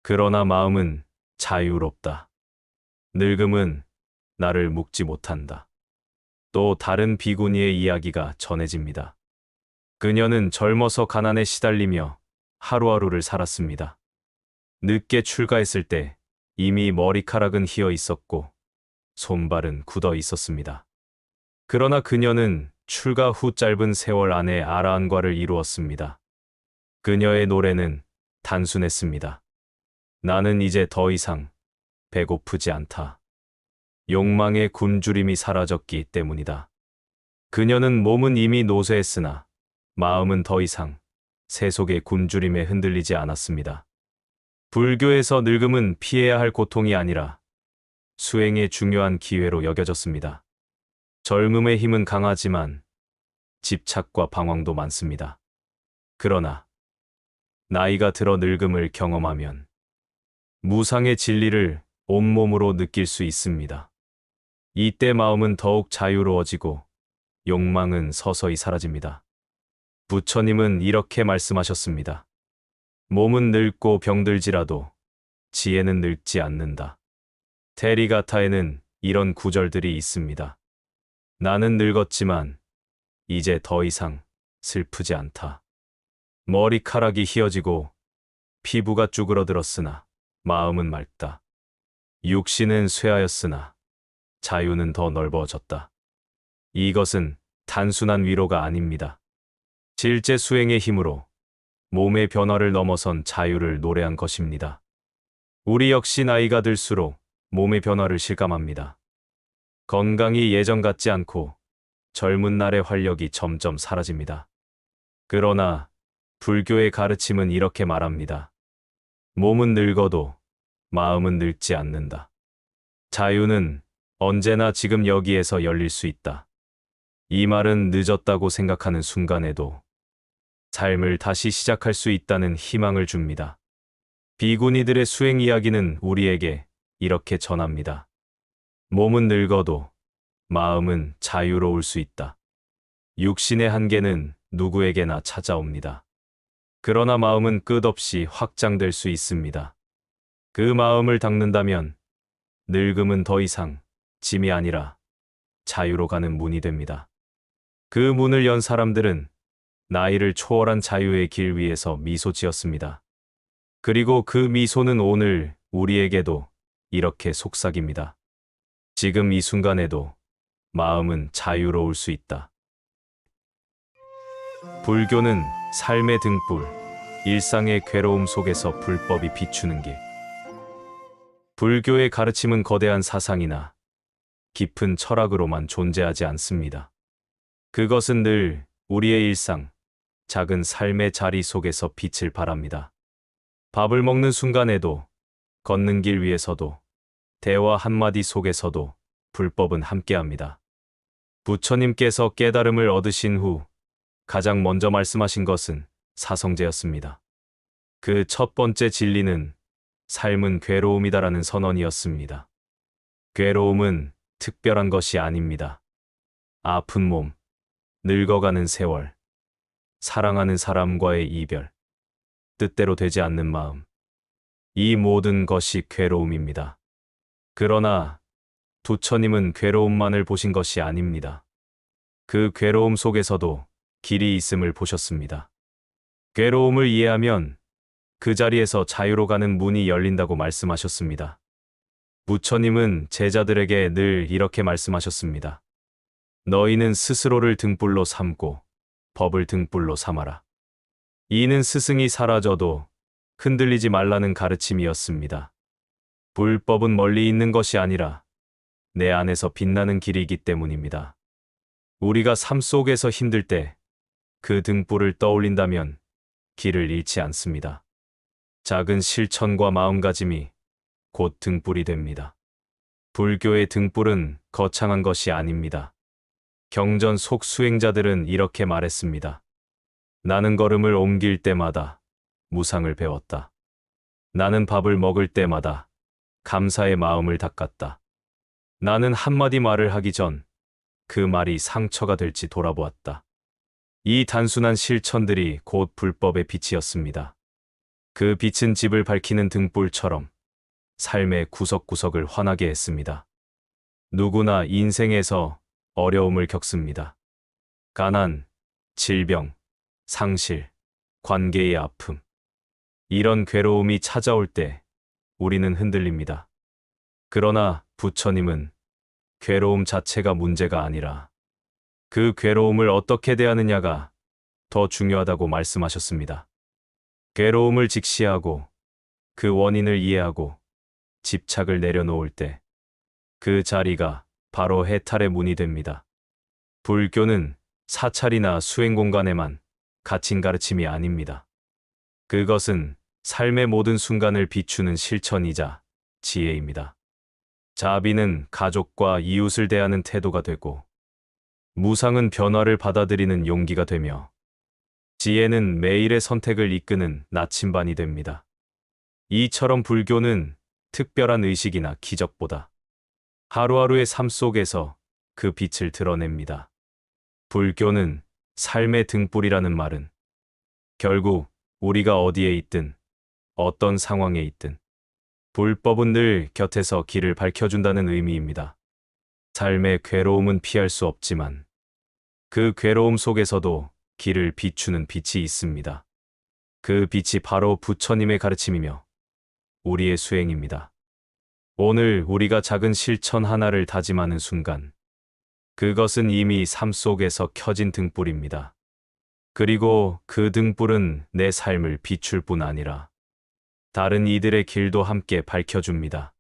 그러나 마음은 자유롭다. 늙음은 나를 묶지 못한다. 또 다른 비구니의 이야기가 전해집니다. 그녀는 젊어서 가난에 시달리며 하루하루를 살았습니다. 늦게 출가했을 때 이미 머리카락은 휘어 있었고 손발은 굳어 있었습니다. 그러나 그녀는 출가 후 짧은 세월 안에 아라한과를 이루었습니다. 그녀의 노래는 단순했습니다. 나는 이제 더 이상 배고프지 않다. 욕망의 굶주림이 사라졌기 때문이다. 그녀는 몸은 이미 노쇠했으나 마음은 더 이상 세속의 굶주림에 흔들리지 않았습니다. 불교에서 늙음은 피해야 할 고통이 아니라 수행의 중요한 기회로 여겨졌습니다. 젊음의 힘은 강하지만 집착과 방황도 많습니다. 그러나 나이가 들어 늙음을 경험하면 무상의 진리를 온몸으로 느낄 수 있습니다. 이때 마음은 더욱 자유로워지고 욕망은 서서히 사라집니다. 부처님은 이렇게 말씀하셨습니다. 몸은 늙고 병들지라도 지혜는 늙지 않는다. 테리가타에는 이런 구절들이 있습니다. 나는 늙었지만 이제 더 이상 슬프지 않다. 머리카락이 휘어지고 피부가 쭈그러들었으나 마음은 맑다. 육신은 쇠하였으나 자유는 더 넓어졌다. 이것은 단순한 위로가 아닙니다. 실제 수행의 힘으로 몸의 변화를 넘어선 자유를 노래한 것입니다. 우리 역시 나이가 들수록 몸의 변화를 실감합니다. 건강이 예전 같지 않고 젊은 날의 활력이 점점 사라집니다. 그러나 불교의 가르침은 이렇게 말합니다. 몸은 늙어도 마음은 늙지 않는다. 자유는 언제나 지금 여기에서 열릴 수 있다. 이 말은 늦었다고 생각하는 순간에도 삶을 다시 시작할 수 있다는 희망을 줍니다. 비구니들의 수행 이야기는 우리에게 이렇게 전합니다. 몸은 늙어도 마음은 자유로울 수 있다. 육신의 한계는 누구에게나 찾아옵니다. 그러나 마음은 끝없이 확장될 수 있습니다. 그 마음을 닦는다면 늙음은 더 이상 짐이 아니라 자유로 가는 문이 됩니다. 그 문을 연 사람들은 나이를 초월한 자유의 길 위에서 미소 지었습니다. 그리고 그 미소는 오늘 우리에게도 이렇게 속삭입니다. 지금 이 순간에도 마음은 자유로울 수 있다. 불교는 삶의 등불, 일상의 괴로움 속에서 불법이 비추는 길. 불교의 가르침은 거대한 사상이나 깊은 철학으로만 존재하지 않습니다. 그것은 늘 우리의 일상, 작은 삶의 자리 속에서 빛을 발합니다. 밥을 먹는 순간에도, 걷는 길 위에서도, 대화 한마디 속에서도 불법은 함께합니다. 부처님께서 깨달음을 얻으신 후 가장 먼저 말씀하신 것은 사성제였습니다. 그 첫 번째 진리는 삶은 괴로움이다라는 선언이었습니다. 괴로움은 특별한 것이 아닙니다. 아픈 몸, 늙어가는 세월, 사랑하는 사람과의 이별, 뜻대로 되지 않는 마음. 이 모든 것이 괴로움입니다. 그러나 부처님은 괴로움만을 보신 것이 아닙니다. 그 괴로움 속에서도 길이 있음을 보셨습니다. 괴로움을 이해하면 그 자리에서 자유로 가는 문이 열린다고 말씀하셨습니다. 부처님은 제자들에게 늘 이렇게 말씀하셨습니다. 너희는 스스로를 등불로 삼고 법을 등불로 삼아라. 이는 스승이 사라져도 흔들리지 말라는 가르침이었습니다. 불법은 멀리 있는 것이 아니라 내 안에서 빛나는 길이기 때문입니다. 우리가 삶 속에서 힘들 때 그 등불을 떠올린다면 길을 잃지 않습니다. 작은 실천과 마음가짐이 곧 등불이 됩니다. 불교의 등불은 거창한 것이 아닙니다. 경전 속 수행자들은 이렇게 말했습니다. 나는 걸음을 옮길 때마다 무상을 배웠다. 나는 밥을 먹을 때마다 감사의 마음을 닦았다. 나는 한마디 말을 하기 전 그 말이 상처가 될지 돌아보았다. 이 단순한 실천들이 곧 불법의 빛이었습니다. 그 빛은 집을 밝히는 등불처럼 삶의 구석구석을 환하게 했습니다. 누구나 인생에서 어려움을 겪습니다. 가난, 질병, 상실, 관계의 아픔. 이런 괴로움이 찾아올 때 우리는 흔들립니다. 그러나 부처님은 괴로움 자체가 문제가 아니라 그 괴로움을 어떻게 대하느냐가 더 중요하다고 말씀하셨습니다. 괴로움을 직시하고 그 원인을 이해하고 집착을 내려놓을 때 그 자리가 바로 해탈의 문이 됩니다. 불교는 사찰이나 수행 공간에만 갇힌 가르침이 아닙니다. 그것은 삶의 모든 순간을 비추는 실천이자 지혜입니다. 자비는 가족과 이웃을 대하는 태도가 되고, 무상은 변화를 받아들이는 용기가 되며, 지혜는 매일의 선택을 이끄는 나침반이 됩니다. 이처럼 불교는 특별한 의식이나 기적보다 하루하루의 삶 속에서 그 빛을 드러냅니다. 불교는 삶의 등불이라는 말은 결국 우리가 어디에 있든 어떤 상황에 있든 불법은 늘 곁에서 길을 밝혀준다는 의미입니다. 삶의 괴로움은 피할 수 없지만 그 괴로움 속에서도 길을 비추는 빛이 있습니다. 그 빛이 바로 부처님의 가르침이며 우리의 수행입니다. 오늘 우리가 작은 실천 하나를 다짐하는 순간, 그것은 이미 삶 속에서 켜진 등불입니다. 그리고 그 등불은 내 삶을 비출 뿐 아니라 다른 이들의 길도 함께 밝혀줍니다.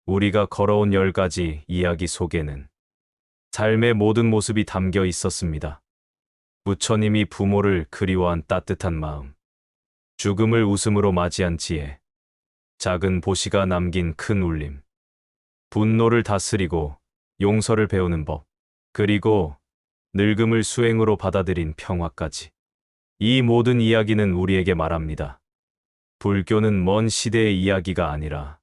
우리가 걸어온 10가지 이야기 속에는 삶의 모든 모습이 담겨 있었습니다. 부처님이 부모를 그리워한 따뜻한 마음, 죽음을 웃음으로 맞이한 지혜, 작은 보시가 남긴 큰 울림, 분노를 다스리고 용서를 배우는 법, 그리고 늙음을 수행으로 받아들인 평화까지. 이 모든 이야기는 우리에게 말합니다. 불교는 먼 시대의 이야기가 아니라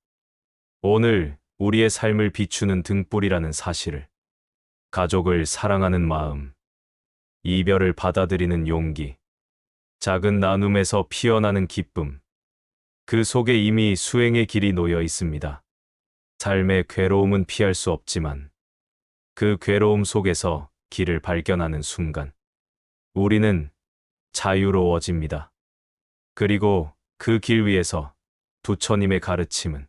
오늘 우리의 삶을 비추는 등불이라는 사실을, 가족을 사랑하는 마음, 이별을 받아들이는 용기, 작은 나눔에서 피어나는 기쁨, 그 속에 이미 수행의 길이 놓여 있습니다. 삶의 괴로움은 피할 수 없지만 그 괴로움 속에서 길을 발견하는 순간 우리는 자유로워집니다. 그리고 그 길 위에서 부처님의 가르침은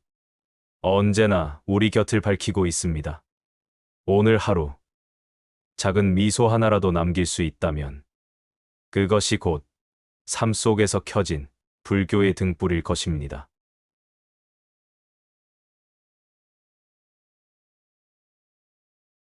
언제나 우리 곁을 밝히고 있습니다. 오늘 하루 작은 미소 하나라도 남길 수 있다면 그것이 곧 삶 속에서 켜진 불교의 등불일 것입니다.